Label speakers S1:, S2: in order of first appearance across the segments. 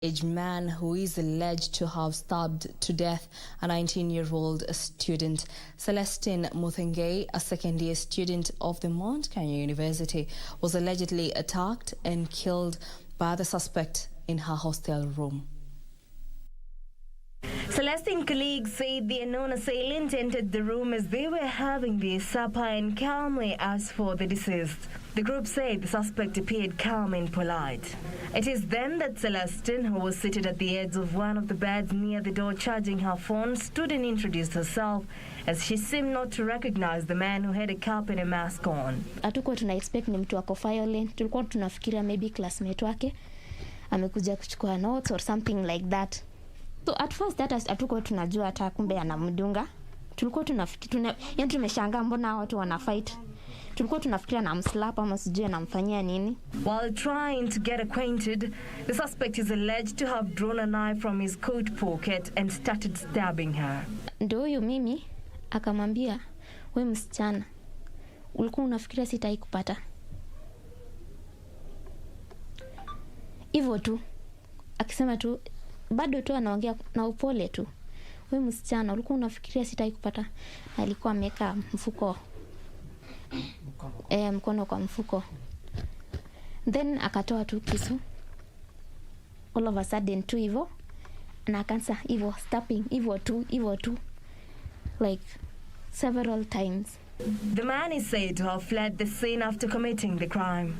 S1: A man who is alleged to have stabbed to death a 19-year-old student. Celestine Muthengei, a second-year student of the Mount Kenya University, was allegedly attacked and killed by the suspect in her hostel room.
S2: Celestine colleagues said the unknown assailant entered the room as they were having their supper and calmly asked for the deceased. The group said the suspect appeared calm and polite. It is then that Celestine, who was seated at the edge of one of the beds near the door charging her phone, stood and introduced herself, as she seemed not to recognize the man who had a cap and a mask on.
S3: Hatukuwa tuna expect ni mtu wako violent. Tulikuwa tunafikiria maybe classmate wake amekuja kuchukua notes or something like that. So at first that hatukuwa tunajua hata kumbe anamdunga. Tulikuwa tunafikiria yani tumeshangaa mbona watu wana fight. Tulikuwa tunafikiria na mslap ama sijui anamfanyia nini.
S2: While trying to get acquainted, the suspect is alleged to have drawn a knife from his coat pocket and started stabbing her.
S3: Ndio huyo mimi akamwambia, "Wewe msichana, ulikuwa unafikiria sitai kupata?" Hivyo tu. Akisema tu bado tu anaongea na upole tu. "Wewe msichana, ulikuwa unafikiria sitai kupata?" Alikuwa ameka mfuko mkono kwa mfuko. Then akatoa tu kisu. All of a sudden tu hivyo na akaanza hivyo stabbing hivyo tu like several times.
S2: The man is said to have fled the scene after committing the crime.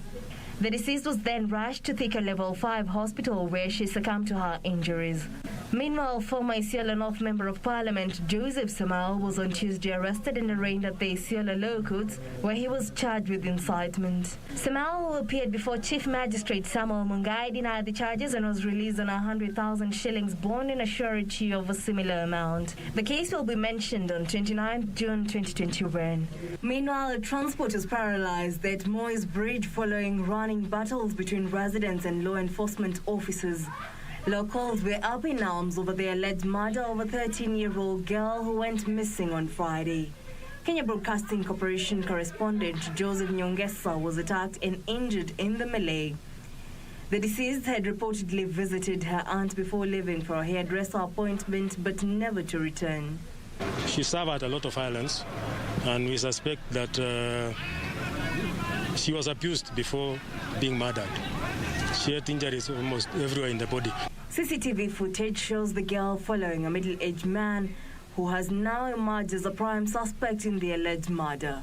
S2: The deceased was then rushed to Thika Level 5 hospital where she succumbed to her injuries. Meanwhile, former Isiolo North Member of Parliament Joseph Samal was on Tuesday arrested and arraigned at the Isiolo Low Courts, where he was charged with incitement. Samal, who appeared before Chief Magistrate Samuel Mungai, denied the charges and was released on 100,000 shillings bond in a surety of a similar amount. The case will be mentioned on 29 June 2021. Meanwhile, transport is paralyzed at Moy's Bridge following running battles between residents and law enforcement officers. Locals were up in arms over the alleged murder of a 13-year-old girl who went missing on Friday. Kenya Broadcasting Corporation correspondent Joseph Nyongesa was attacked and injured in the melee. The deceased had reportedly visited her aunt before leaving for a hairdresser appointment, but never to return.
S4: She suffered a lot of violence, and we suspect that she was abused before being murdered. She had injuries almost everywhere in the body.
S2: CCTV footage shows the girl following a middle-aged man who has now emerged as a prime suspect in the alleged murder.